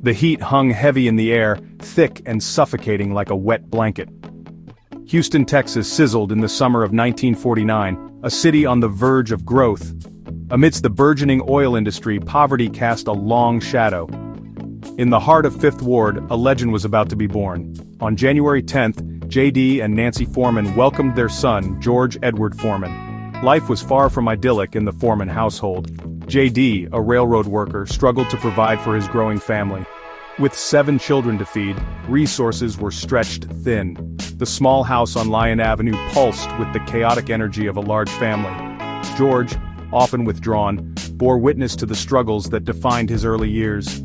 The heat hung heavy in the air, thick and suffocating like a wet blanket. Houston, Texas sizzled in the summer of 1949, a city on the verge of growth. Amidst the burgeoning oil industry, poverty cast a long shadow. In the heart of Fifth Ward, a legend was about to be born. On January 10th, J.D. and Nancy Foreman welcomed their son, George Edward Foreman. Life was far from idyllic in the Foreman household. J.D., a railroad worker, struggled to provide for his growing family. With 7 children to feed, resources were stretched thin. The small house on Lyon Avenue pulsed with the chaotic energy of a large family. George, often withdrawn, bore witness to the struggles that defined his early years.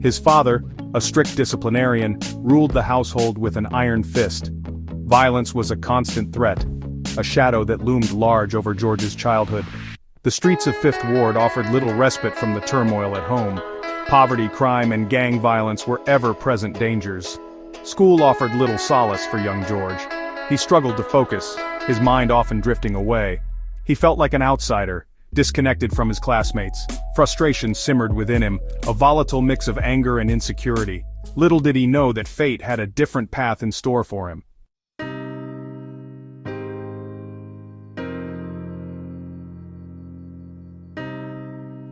His father, a strict disciplinarian, ruled the household with an iron fist. Violence was a constant threat, a shadow that loomed large over George's childhood. The streets of Fifth Ward offered little respite from the turmoil at home. Poverty, crime, and gang violence were ever-present dangers. School offered little solace for young George. He struggled to focus, his mind often drifting away. He felt like an outsider, disconnected from his classmates. Frustration simmered within him, a volatile mix of anger and insecurity. Little did he know that fate had a different path in store for him.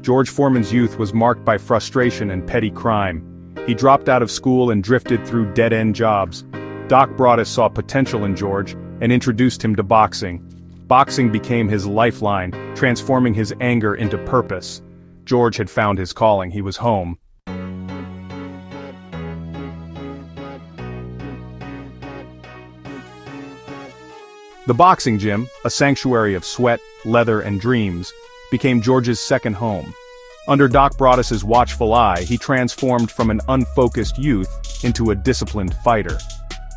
George Foreman's youth was marked by frustration and petty crime. He dropped out of school and drifted through dead-end jobs. Doc Broadus saw potential in George and introduced him to boxing. Boxing became his lifeline, transforming his anger into purpose. George had found his calling. He was home. The boxing gym, a sanctuary of sweat, leather, and dreams, became George's second home. Under Doc Broadus's watchful eye, he transformed from an unfocused youth into a disciplined fighter.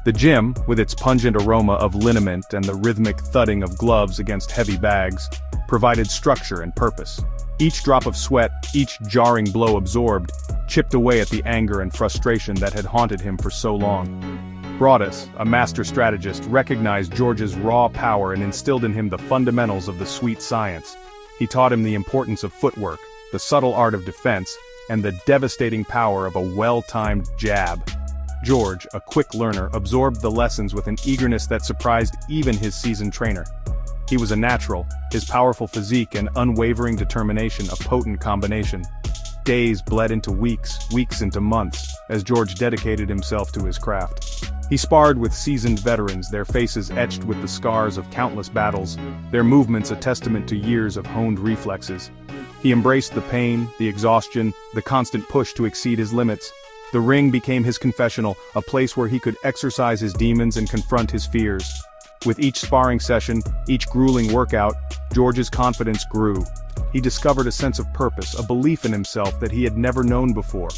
The gym, with its pungent aroma of liniment and the rhythmic thudding of gloves against heavy bags, provided structure and purpose. Each drop of sweat, each jarring blow absorbed, chipped away at the anger and frustration that had haunted him for so long. Broadus, a master strategist, recognized George's raw power and instilled in him the fundamentals of the sweet science. He taught him the importance of footwork, the subtle art of defense, and the devastating power of a well-timed jab. George, a quick learner, absorbed the lessons with an eagerness that surprised even his seasoned trainer. He was a natural, his powerful physique and unwavering determination a potent combination. Days bled into weeks, weeks into months, as George dedicated himself to his craft. He sparred with seasoned veterans, their faces etched with the scars of countless battles, their movements a testament to years of honed reflexes. He embraced the pain, the exhaustion, the constant push to exceed his limits. The ring became his confessional, a place where he could exercise his demons and confront his fears. With each sparring session, each grueling workout, George's confidence grew. He discovered a sense of purpose, a belief in himself that he had never known before.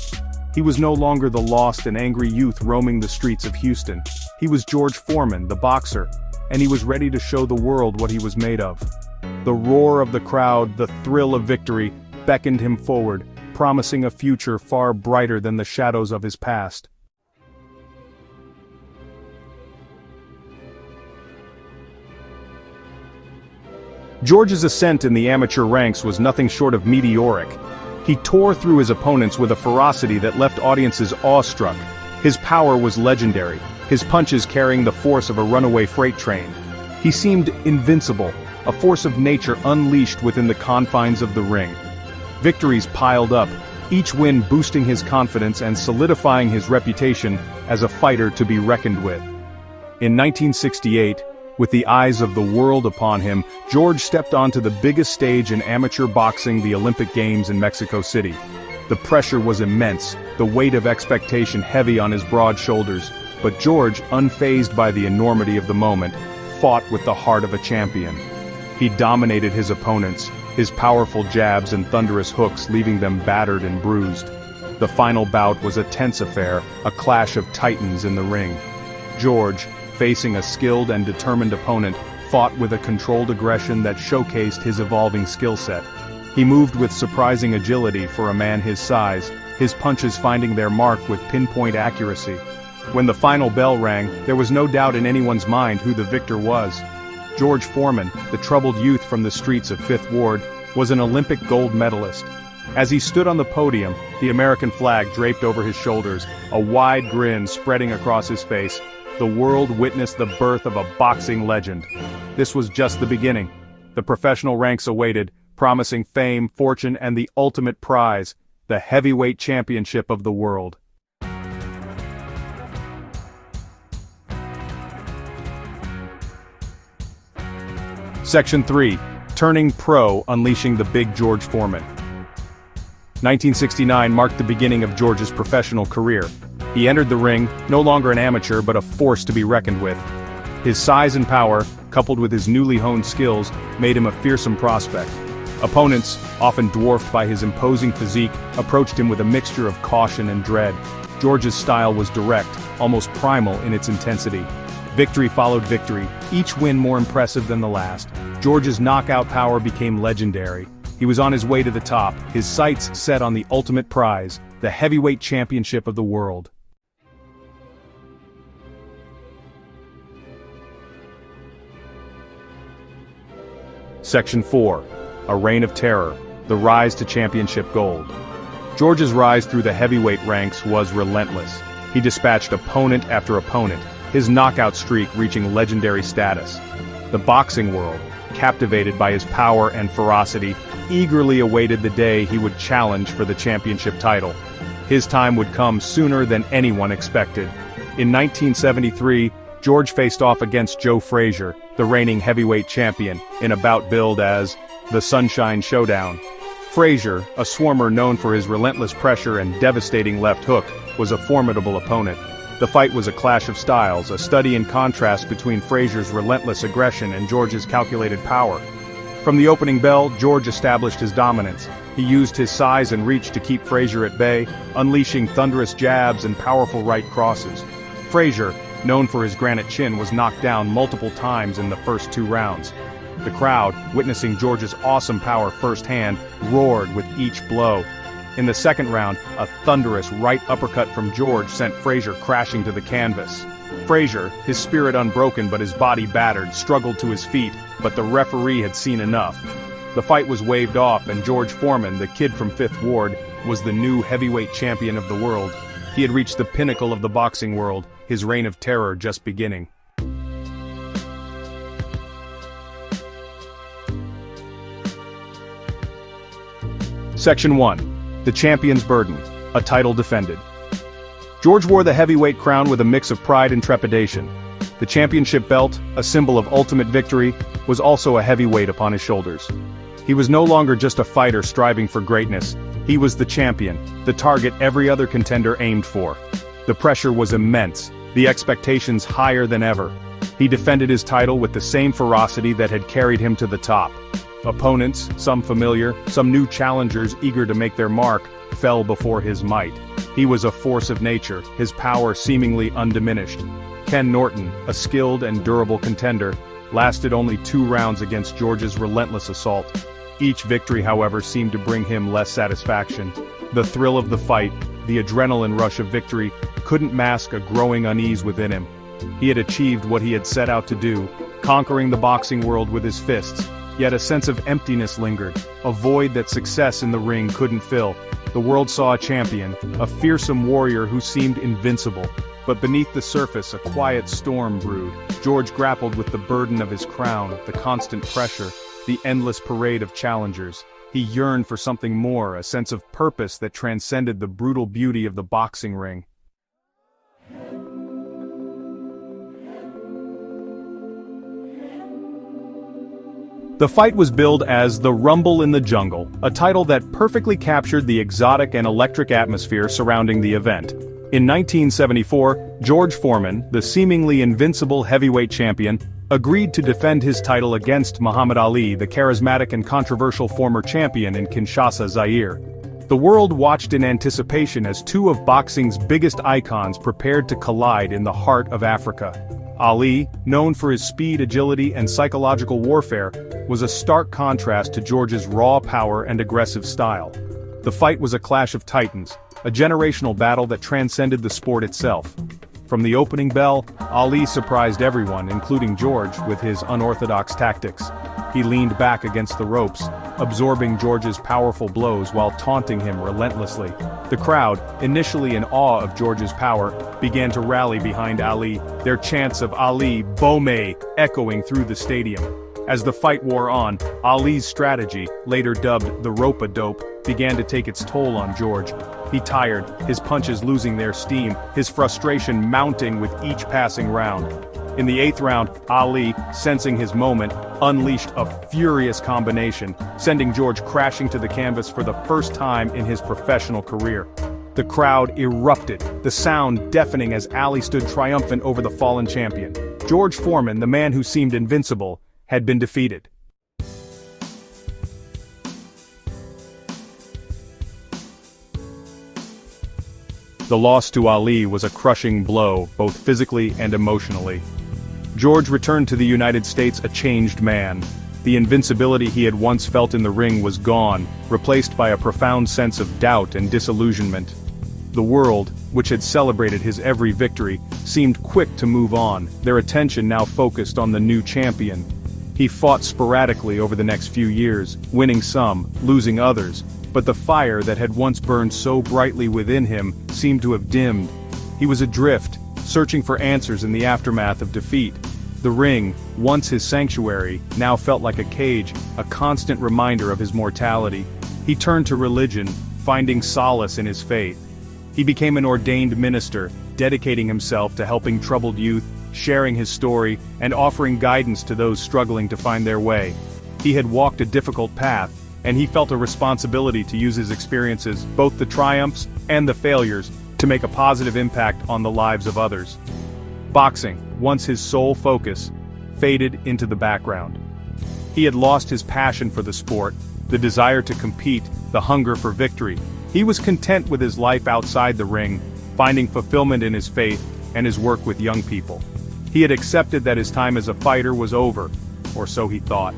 He was no longer the lost and angry youth roaming the streets of Houston. He was George Foreman, the boxer, and he was ready to show the world what he was made of. The roar of the crowd, the thrill of victory, beckoned him forward, promising a future far brighter than the shadows of his past. George's ascent in the amateur ranks was nothing short of meteoric. He tore through his opponents with a ferocity that left audiences awestruck. His power was legendary, his punches carrying the force of a runaway freight train. He seemed invincible, a force of nature unleashed within the confines of the ring. Victories piled up, each win boosting his confidence and solidifying his reputation as a fighter to be reckoned with. In 1968, with the eyes of the world upon him, George stepped onto the biggest stage in amateur boxing, the Olympic Games in Mexico City. The pressure was immense, the weight of expectation heavy on his broad shoulders, but George, unfazed by the enormity of the moment, fought with the heart of a champion. He dominated his opponents, his powerful jabs and thunderous hooks leaving them battered and bruised. The final bout was a tense affair, a clash of titans in the ring. George, facing a skilled and determined opponent, fought with a controlled aggression that showcased his evolving skill set. He moved with surprising agility for a man his size, his punches finding their mark with pinpoint accuracy. When the final bell rang, there was no doubt in anyone's mind who the victor was. George Foreman, the troubled youth from the streets of Fifth Ward, was an Olympic gold medalist. As he stood on the podium, the American flag draped over his shoulders, a wide grin spreading across his face, the world witnessed the birth of a boxing legend. This was just the beginning. The professional ranks awaited, promising fame, fortune, and the ultimate prize, the heavyweight championship of the world. Section 3. Turning Pro, Unleashing the Big George Foreman. 1969 marked the beginning of George's professional career. He entered the ring, no longer an amateur but a force to be reckoned with. His size and power, coupled with his newly honed skills, made him a fearsome prospect. Opponents, often dwarfed by his imposing physique, approached him with a mixture of caution and dread. George's style was direct, almost primal in its intensity. Victory followed victory, each win more impressive than the last. George's knockout power became legendary. He was on his way to the top, his sights set on the ultimate prize, the heavyweight championship of the world. Section 4. A Reign of Terror, the Rise to Championship Gold. George's rise through the heavyweight ranks was relentless. He dispatched opponent after opponent, his knockout streak reaching legendary status. The boxing world, captivated by his power and ferocity, eagerly awaited the day he would challenge for the championship title. His time would come sooner than anyone expected. In 1973, George faced off against Joe Frazier, the reigning heavyweight champion, in a bout billed as the Sunshine Showdown. Frazier, a swarmer known for his relentless pressure and devastating left hook, was a formidable opponent. The fight was a clash of styles, a study in contrast between Frazier's relentless aggression and George's calculated power. From the opening bell, George established his dominance. He used his size and reach to keep Frazier at bay, unleashing thunderous jabs and powerful right crosses. Frazier, known for his granite chin, was knocked down multiple times in the first 2 rounds. The crowd, witnessing George's awesome power firsthand, roared with each blow. In the second round, a thunderous right uppercut from George sent Frazier crashing to the canvas. Frazier, his spirit unbroken but his body battered, struggled to his feet, but the referee had seen enough. The fight was waved off and George Foreman, the kid from 5th Ward, was the new heavyweight champion of the world. He had reached the pinnacle of the boxing world, his reign of terror just beginning. Section 1. The Champion's Burden, a title defended. George wore the heavyweight crown with a mix of pride and trepidation. The championship belt, a symbol of ultimate victory, was also a heavy weight upon his shoulders. He was no longer just a fighter striving for greatness. He was the champion, the target every other contender aimed for. The pressure was immense, the expectations higher than ever. He defended his title with the same ferocity that had carried him to the top. Opponents, some familiar, some new challengers eager to make their mark, fell before his might. He was a force of nature, his power seemingly undiminished. Ken Norton, a skilled and durable contender, lasted only 2 rounds against George's relentless assault. Each victory, however, seemed to bring him less satisfaction. The thrill of the fight, the adrenaline rush of victory, couldn't mask a growing unease within him. He had achieved what he had set out to do, conquering the boxing world with his fists. Yet a sense of emptiness lingered, a void that success in the ring couldn't fill. The world saw a champion, a fearsome warrior who seemed invincible. But beneath the surface, a quiet storm brewed. George grappled with the burden of his crown, the constant pressure, the endless parade of challengers. He yearned for something more, a sense of purpose that transcended the brutal beauty of the boxing ring. The fight was billed as The Rumble in the Jungle, a title that perfectly captured the exotic and electric atmosphere surrounding the event. In 1974, George Foreman, the seemingly invincible heavyweight champion, agreed to defend his title against Muhammad Ali, the charismatic and controversial former champion in Kinshasa, Zaire. The world watched in anticipation as 2 of boxing's biggest icons prepared to collide in the heart of Africa. Ali, known for his speed, agility, and psychological warfare, was a stark contrast to George's raw power and aggressive style. The fight was a clash of titans, a generational battle that transcended the sport itself. From the opening bell, Ali surprised everyone, including George, with his unorthodox tactics. He leaned back against the ropes, absorbing George's powerful blows while taunting him relentlessly. The crowd, initially in awe of George's power, began to rally behind Ali, their chants of Ali, Bome, echoing through the stadium. As the fight wore on, Ali's strategy, later dubbed the rope-a-dope, began to take its toll on George. He tired, his punches losing their steam, his frustration mounting with each passing round. In the 8th round, Ali, sensing his moment, unleashed a furious combination, sending George crashing to the canvas for the first time in his professional career. The crowd erupted, the sound deafening as Ali stood triumphant over the fallen champion. George Foreman, the man who seemed invincible, had been defeated. The loss to Ali was a crushing blow, both physically and emotionally. George returned to the United States a changed man. The invincibility he had once felt in the ring was gone, replaced by a profound sense of doubt and disillusionment. The world, which had celebrated his every victory, seemed quick to move on, their attention now focused on the new champion. He fought sporadically over the next few years, winning some, losing others, but the fire that had once burned so brightly within him seemed to have dimmed. He was adrift, searching for answers in the aftermath of defeat. The ring, once his sanctuary, now felt like a cage, a constant reminder of his mortality. He turned to religion, finding solace in his faith. He became an ordained minister, dedicating himself to helping troubled youth, sharing his story, and offering guidance to those struggling to find their way. He had walked a difficult path, and he felt a responsibility to use his experiences, both the triumphs and the failures, to make a positive impact on the lives of others. Boxing, once his sole focus, faded into the background. He had lost his passion for the sport, the desire to compete, the hunger for victory. He was content with his life outside the ring, finding fulfillment in his faith and his work with young people. He had accepted that his time as a fighter was over, or so he thought.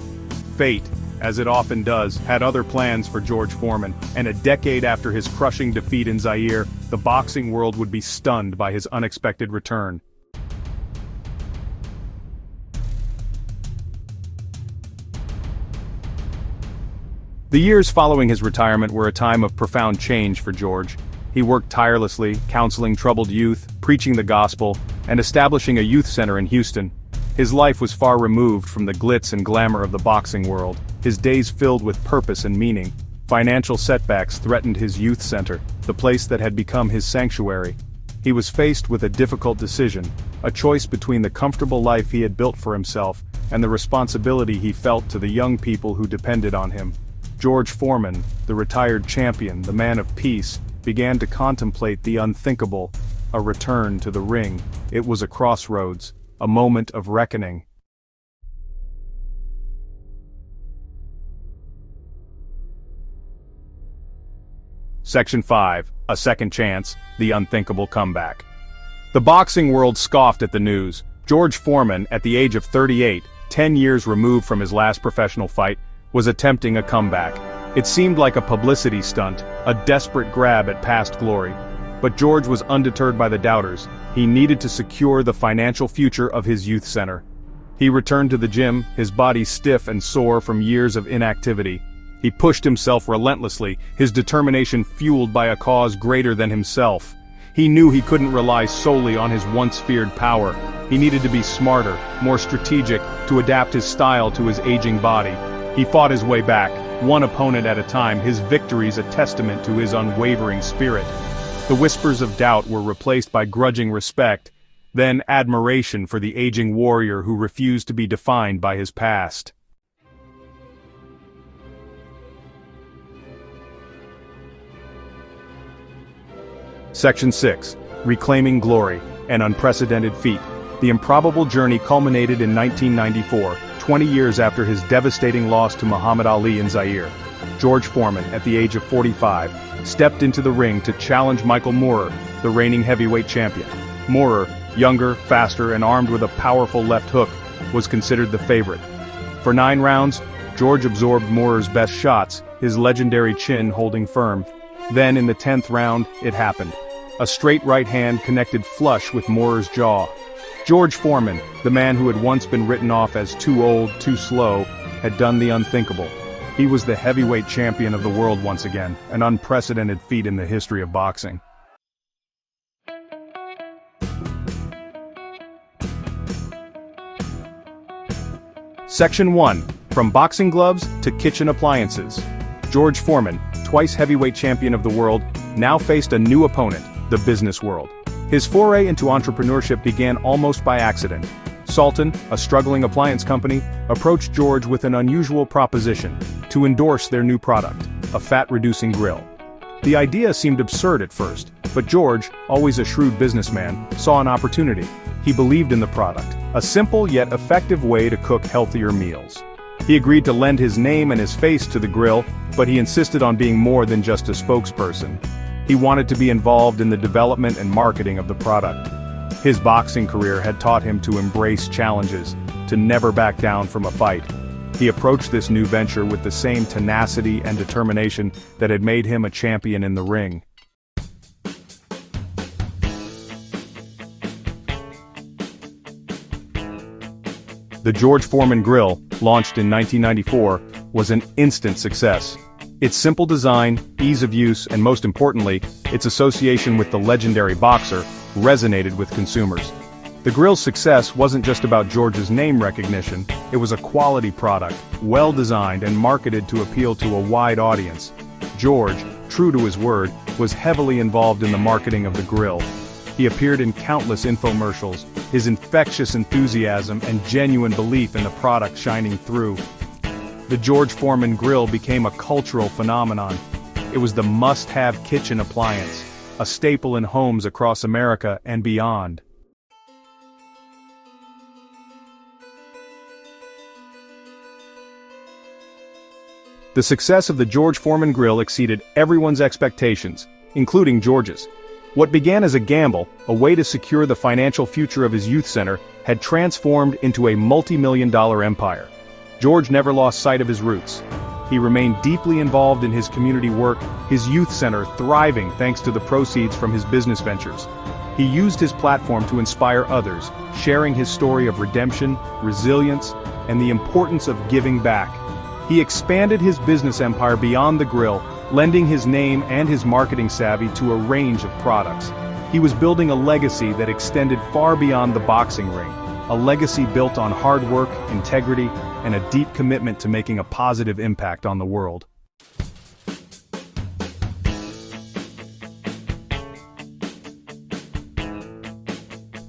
Fate, as it often does, had other plans for George Foreman, and a decade after his crushing defeat in Zaire, the boxing world would be stunned by his unexpected return. The years following his retirement were a time of profound change for George. He worked tirelessly, counseling troubled youth, preaching the gospel, and establishing a youth center in Houston. His life was far removed from the glitz and glamour of the boxing world, his days filled with purpose and meaning. Financial setbacks threatened his youth center, the place that had become his sanctuary. He was faced with a difficult decision, a choice between the comfortable life he had built for himself and the responsibility he felt to the young people who depended on him. George Foreman, the retired champion, the man of peace, began to contemplate the unthinkable, a return to the ring. It was a crossroads, a moment of reckoning. Section 5, A Second Chance, The Unthinkable Comeback. The boxing world scoffed at the news. George Foreman, at the age of 38, 10 years removed from his last professional fight, was attempting a comeback. It seemed like a publicity stunt, a desperate grab at past glory. But George was undeterred by the doubters. He needed to secure the financial future of his youth center. He returned to the gym, his body stiff and sore from years of inactivity. He pushed himself relentlessly, his determination fueled by a cause greater than himself. He knew he couldn't rely solely on his once-feared power. He needed to be smarter, more strategic, to adapt his style to his aging body. He fought his way back, one opponent at a time, his victories a testament to his unwavering spirit. The whispers of doubt were replaced by grudging respect, then admiration for the aging warrior who refused to be defined by his past. Section 6, Reclaiming Glory, an Unprecedented Feat. The improbable journey culminated in 1994, 20 years after his devastating loss to Muhammad Ali in Zaire. George Foreman, at the age of 45, stepped into the ring to challenge Michael Moorer, the reigning heavyweight champion. Moorer, younger, faster, and armed with a powerful left hook, was considered the favorite. For 9 rounds, George absorbed Moorer's best shots, his legendary chin holding firm. Then in the 10th round, it happened. A straight right hand connected flush with Moorer's jaw. George Foreman, the man who had once been written off as too old, too slow, had done the unthinkable. He was the heavyweight champion of the world once again, an unprecedented feat in the history of boxing. Section 1. From boxing gloves to kitchen appliances. George Foreman, twice heavyweight champion of the world, now faced a new opponent, the business world. His foray into entrepreneurship began almost by accident. Sultan, a struggling appliance company, approached George with an unusual proposition: to endorse their new product, a fat-reducing grill. The idea seemed absurd at first, but George, always a shrewd businessman, saw an opportunity. He believed in the product, a simple yet effective way to cook healthier meals. He agreed to lend his name and his face to the grill, but he insisted on being more than just a spokesperson. He wanted to be involved in the development and marketing of the product. His boxing career had taught him to embrace challenges, to never back down from a fight. He approached this new venture with the same tenacity and determination that had made him a champion in the ring. The George Foreman Grill, launched in 1994, was an instant success. Its simple design, ease of use, and most importantly, its association with the legendary boxer, resonated with consumers. The grill's success wasn't just about George's name recognition, it was a quality product, well-designed and marketed to appeal to a wide audience. George, true to his word, was heavily involved in the marketing of the grill. He appeared in countless infomercials, his infectious enthusiasm and genuine belief in the product shining through. The George Foreman Grill became a cultural phenomenon. It was the must-have kitchen appliance, a staple in homes across America and beyond. The success of the George Foreman Grill exceeded everyone's expectations, including George's. What began as a gamble, a way to secure the financial future of his youth center, had transformed into a multi-million-dollar empire. George never lost sight of his roots. He remained deeply involved in his community work, his youth center thriving thanks to the proceeds from his business ventures. He used his platform to inspire others, sharing his story of redemption, resilience, and the importance of giving back. He expanded his business empire beyond the grill, lending his name and his marketing savvy to a range of products. He was building a legacy that extended far beyond the boxing ring, a legacy built on hard work, integrity, and a deep commitment to making a positive impact on the world.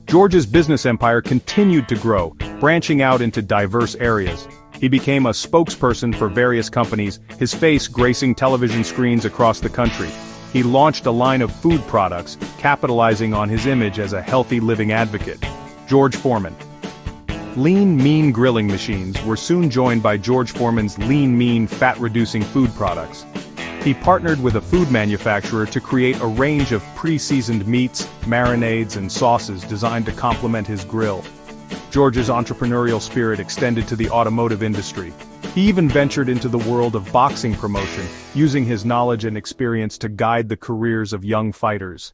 George's business empire continued to grow, branching out into diverse areas. He became a spokesperson for various companies, his face gracing television screens across the country. He launched a line of food products, capitalizing on his image as a healthy living advocate. George Foreman. Lean Mean grilling machines were soon joined by George Foreman's Lean Mean fat-reducing food products. He partnered with a food manufacturer to create a range of pre-seasoned meats, marinades, and sauces designed to complement his grill. George's entrepreneurial spirit extended to the automotive industry. He even ventured into the world of boxing promotion, using his knowledge and experience to guide the careers of young fighters.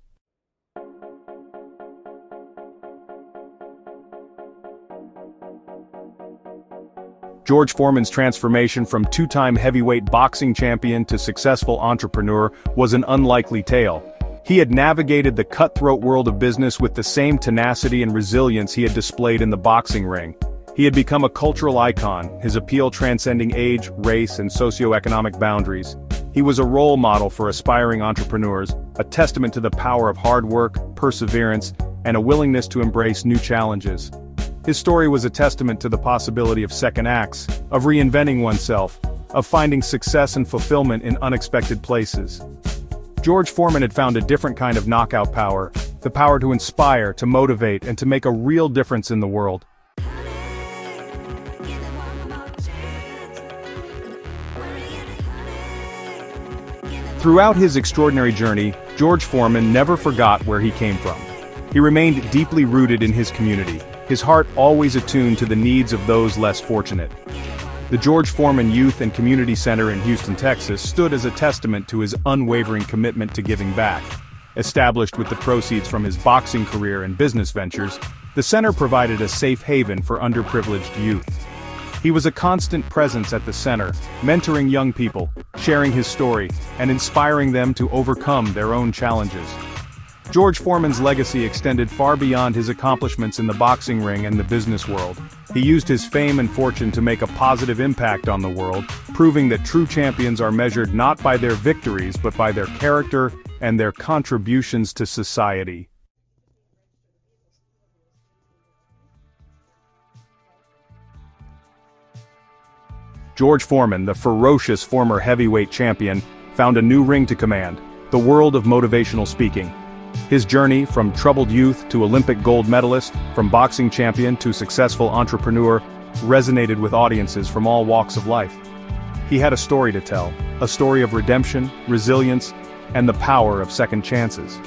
George Foreman's transformation from two-time heavyweight boxing champion to successful entrepreneur was an unlikely tale. He had navigated the cutthroat world of business with the same tenacity and resilience he had displayed in the boxing ring. He had become a cultural icon, his appeal transcending age, race, and socioeconomic boundaries. He was a role model for aspiring entrepreneurs, a testament to the power of hard work, perseverance, and a willingness to embrace new challenges. His story was a testament to the possibility of second acts, of reinventing oneself, of finding success and fulfillment in unexpected places. George Foreman had found a different kind of knockout power, the power to inspire, to motivate, and to make a real difference in the world. Throughout his extraordinary journey, George Foreman never forgot where he came from. He remained deeply rooted in his community, his heart always attuned to the needs of those less fortunate. The George Foreman Youth and Community Center in Houston, Texas stood as a testament to his unwavering commitment to giving back. Established with the proceeds from his boxing career and business ventures, the center provided a safe haven for underprivileged youth. He was a constant presence at the center, mentoring young people, sharing his story, and inspiring them to overcome their own challenges. George Foreman's legacy extended far beyond his accomplishments in the boxing ring and the business world. He used his fame and fortune to make a positive impact on the world, proving that true champions are measured not by their victories but by their character and their contributions to society. George Foreman, the ferocious former heavyweight champion, found a new ring to command: the world of motivational speaking. His journey from troubled youth to Olympic gold medalist, from boxing champion to successful entrepreneur, resonated with audiences from all walks of life. He had a story to tell, a story of redemption, resilience, and the power of second chances.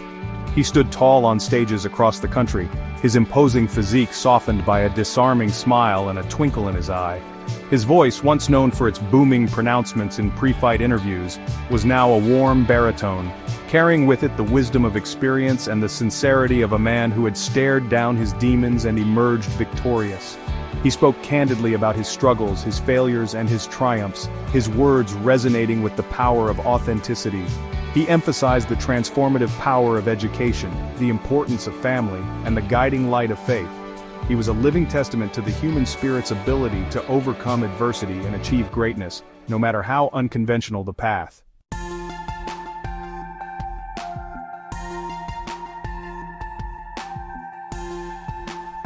He stood tall on stages across the country, his imposing physique softened by a disarming smile and a twinkle in his eye. His voice, once known for its booming pronouncements in pre-fight interviews, was now a warm baritone, carrying with it the wisdom of experience and the sincerity of a man who had stared down his demons and emerged victorious. He spoke candidly about his struggles, his failures, and his triumphs, his words resonating with the power of authenticity. He emphasized the transformative power of education, the importance of family, and the guiding light of faith. He was a living testament to the human spirit's ability to overcome adversity and achieve greatness, no matter how unconventional the path.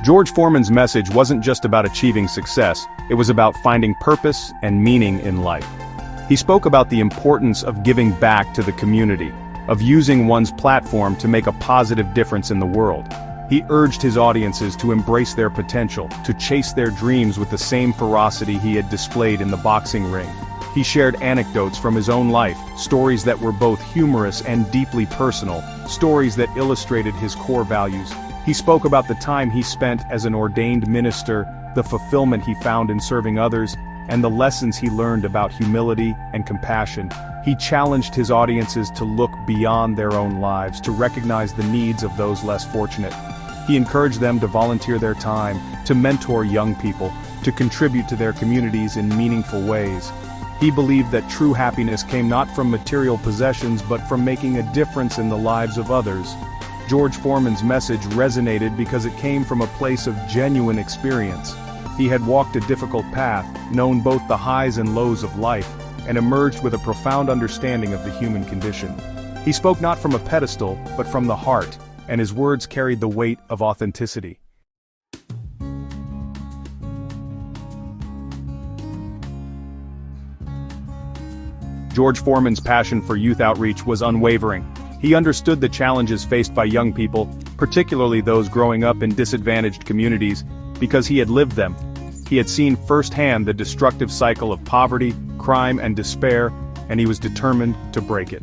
George Foreman's message wasn't just about achieving success, it was about finding purpose and meaning in life. He spoke about the importance of giving back to the community, of using one's platform to make a positive difference in the world. He urged his audiences to embrace their potential, to chase their dreams with the same ferocity he had displayed in the boxing ring. He shared anecdotes from his own life, stories that were both humorous and deeply personal, stories that illustrated his core values. He spoke about the time he spent as an ordained minister, the fulfillment he found in serving others, and the lessons he learned about humility and compassion. He challenged his audiences to look beyond their own lives, to recognize the needs of those less fortunate. He encouraged them to volunteer their time, to mentor young people, to contribute to their communities in meaningful ways. He believed that true happiness came not from material possessions but from making a difference in the lives of others. George Foreman's message resonated because it came from a place of genuine experience. He had walked a difficult path, known both the highs and lows of life, and emerged with a profound understanding of the human condition. He spoke not from a pedestal, but from the heart, and his words carried the weight of authenticity. George Foreman's passion for youth outreach was unwavering. He understood the challenges faced by young people, particularly those growing up in disadvantaged communities, because he had lived them. He had seen firsthand the destructive cycle of poverty, crime, and despair, and he was determined to break it.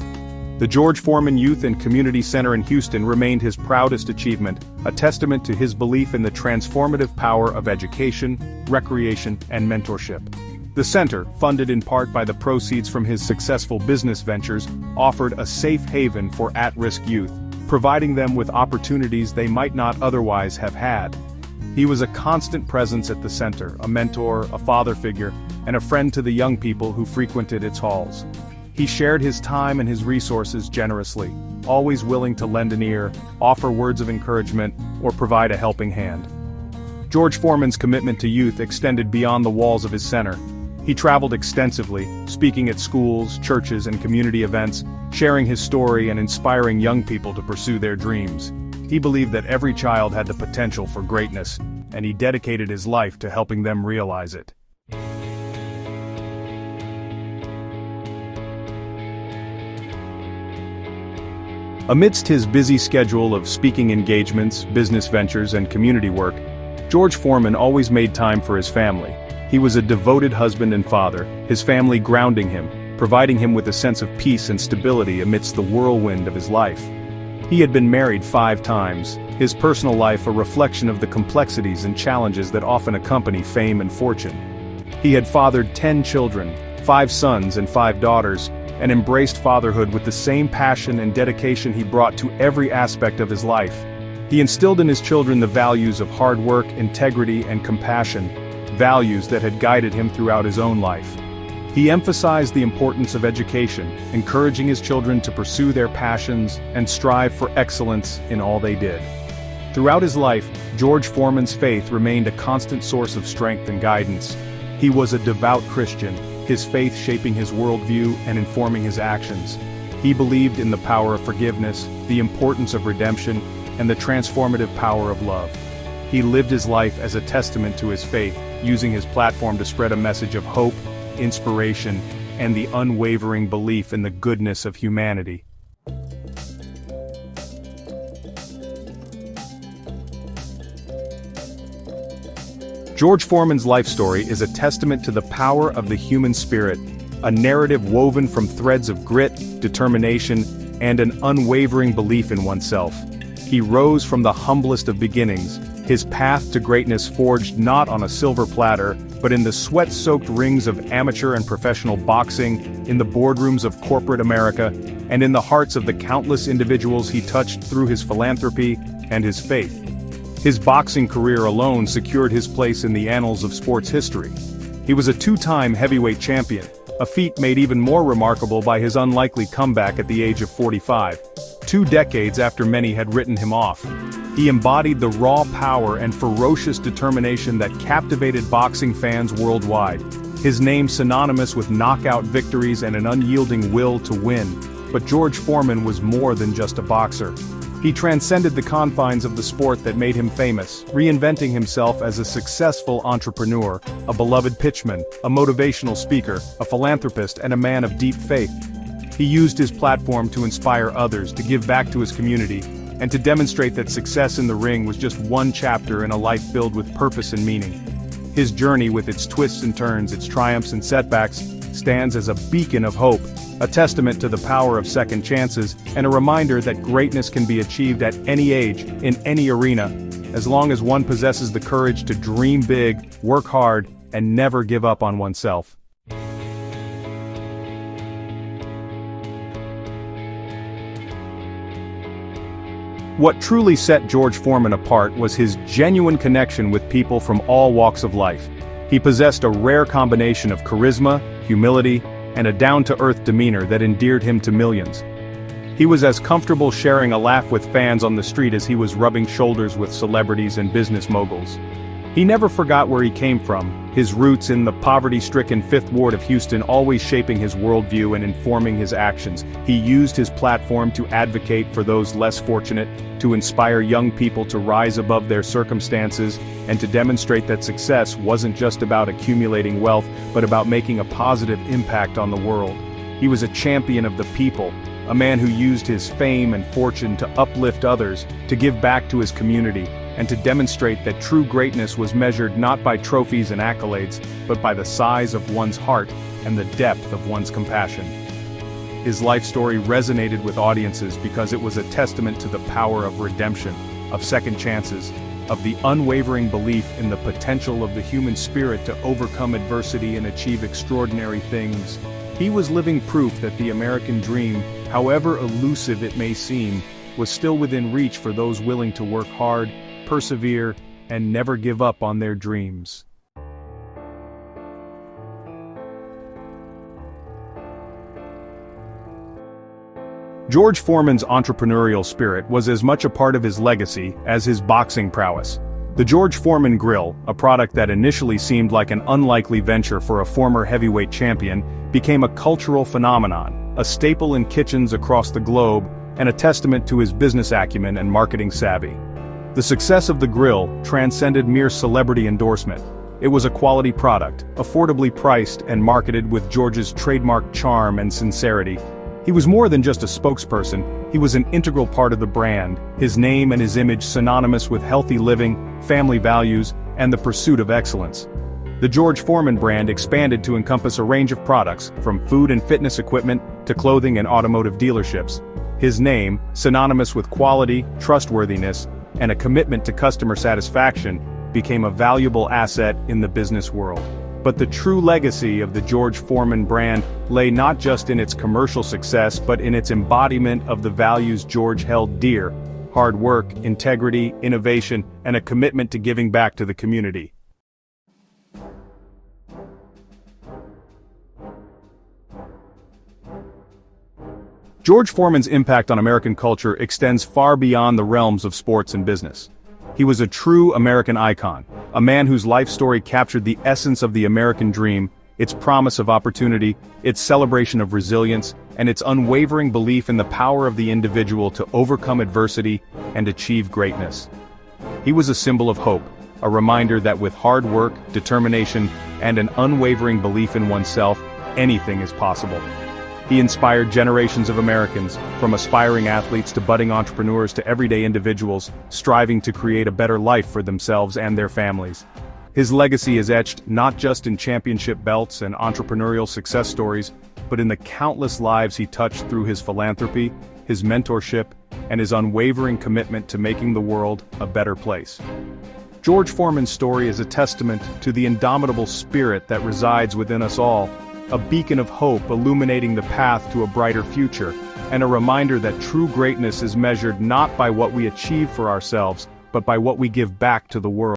The George Foreman Youth and Community Center in Houston remained his proudest achievement, a testament to his belief in the transformative power of education, recreation, and mentorship. The center, funded in part by the proceeds from his successful business ventures, offered a safe haven for at-risk youth, providing them with opportunities they might not otherwise have had. He was a constant presence at the center, a mentor, a father figure, and a friend to the young people who frequented its halls. He shared his time and his resources generously, always willing to lend an ear, offer words of encouragement, or provide a helping hand. George Foreman's commitment to youth extended beyond the walls of his center. He traveled extensively, speaking at schools, churches, and community events, sharing his story and inspiring young people to pursue their dreams. He believed that every child had the potential for greatness, and he dedicated his life to helping them realize it. Amidst his busy schedule of speaking engagements, business ventures, and community work, George Foreman always made time for his family. He was a devoted husband and father, his family grounding him, providing him with a sense of peace and stability amidst the whirlwind of his life. He had been married 5 times, his personal life a reflection of the complexities and challenges that often accompany fame and fortune. He had fathered 10 children, 5 sons and 5 daughters, and embraced fatherhood with the same passion and dedication he brought to every aspect of his life. He instilled in his children the values of hard work, integrity, and compassion, values that had guided him throughout his own life. He emphasized the importance of education, encouraging his children to pursue their passions and strive for excellence in all they did. Throughout his life, George Foreman's faith remained a constant source of strength and guidance. He was a devout Christian, his faith shaping his worldview and informing his actions. He believed in the power of forgiveness, the importance of redemption, and the transformative power of love. He lived his life as a testament to his faith, using his platform to spread a message of hope, inspiration, and the unwavering belief in the goodness of humanity. George Foreman's life story is a testament to the power of the human spirit, a narrative woven from threads of grit, determination, and an unwavering belief in oneself. He rose from the humblest of beginnings, his path to greatness forged not on a silver platter, but in the sweat-soaked rings of amateur and professional boxing, in the boardrooms of corporate America, and in the hearts of the countless individuals he touched through his philanthropy and his faith. His boxing career alone secured his place in the annals of sports history. He was a two-time heavyweight champion, a feat made even more remarkable by his unlikely comeback at the age of 45, 2 decades after many had written him off. He embodied the raw power and ferocious determination that captivated boxing fans worldwide, his name synonymous with knockout victories and an unyielding will to win. But George Foreman was more than just a boxer. He transcended the confines of the sport that made him famous, reinventing himself as a successful entrepreneur, a beloved pitchman, a motivational speaker, a philanthropist, and a man of deep faith. He used his platform to inspire others, to give back to his community, and to demonstrate that success in the ring was just one chapter in a life filled with purpose and meaning. His journey, with its twists and turns, its triumphs and setbacks, stands as a beacon of hope, a testament to the power of second chances, and a reminder that greatness can be achieved at any age, in any arena, as long as one possesses the courage to dream big, work hard, and never give up on oneself. What truly set George Foreman apart was his genuine connection with people from all walks of life. He possessed a rare combination of charisma, humility, and a down-to-earth demeanor that endeared him to millions. He was as comfortable sharing a laugh with fans on the street as he was rubbing shoulders with celebrities and business moguls. He never forgot where he came from, his roots in the poverty-stricken Fifth Ward of Houston always shaping his worldview and informing his actions. He used his platform to advocate for those less fortunate, to inspire young people to rise above their circumstances, and to demonstrate that success wasn't just about accumulating wealth, but about making a positive impact on the world. He was a champion of the people, a man who used his fame and fortune to uplift others, to give back to his community, and to demonstrate that true greatness was measured not by trophies and accolades, but by the size of one's heart and the depth of one's compassion. His life story resonated with audiences because it was a testament to the power of redemption, of second chances, of the unwavering belief in the potential of the human spirit to overcome adversity and achieve extraordinary things. He was living proof that the American dream, however elusive it may seem, was still within reach for those willing to work hard, persevere, and never give up on their dreams. George Foreman's entrepreneurial spirit was as much a part of his legacy as his boxing prowess. The George Foreman Grill, a product that initially seemed like an unlikely venture for a former heavyweight champion, became a cultural phenomenon, a staple in kitchens across the globe, and a testament to his business acumen and marketing savvy. The success of the grill transcended mere celebrity endorsement. It was a quality product, affordably priced and marketed with George's trademark charm and sincerity. He was more than just a spokesperson, he was an integral part of the brand, his name and his image synonymous with healthy living, family values, and the pursuit of excellence. The George Foreman brand expanded to encompass a range of products, from food and fitness equipment to clothing and automotive dealerships. His name, synonymous with quality, trustworthiness, and a commitment to customer satisfaction, became a valuable asset in the business world. But the true legacy of the George Foreman brand lay not just in its commercial success but in its embodiment of the values George held dear: hard work, integrity, innovation, and a commitment to giving back to the community. George Foreman's impact on American culture extends far beyond the realms of sports and business. He was a true American icon, a man whose life story captured the essence of the American dream, its promise of opportunity, its celebration of resilience, and its unwavering belief in the power of the individual to overcome adversity and achieve greatness. He was a symbol of hope, a reminder that with hard work, determination, and an unwavering belief in oneself, anything is possible. He inspired generations of Americans, from aspiring athletes to budding entrepreneurs to everyday individuals, striving to create a better life for themselves and their families. His legacy is etched not just in championship belts and entrepreneurial success stories, but in the countless lives he touched through his philanthropy, his mentorship, and his unwavering commitment to making the world a better place. George Foreman's story is a testament to the indomitable spirit that resides within us all, a beacon of hope illuminating the path to a brighter future, and a reminder that true greatness is measured not by what we achieve for ourselves, but by what we give back to the world.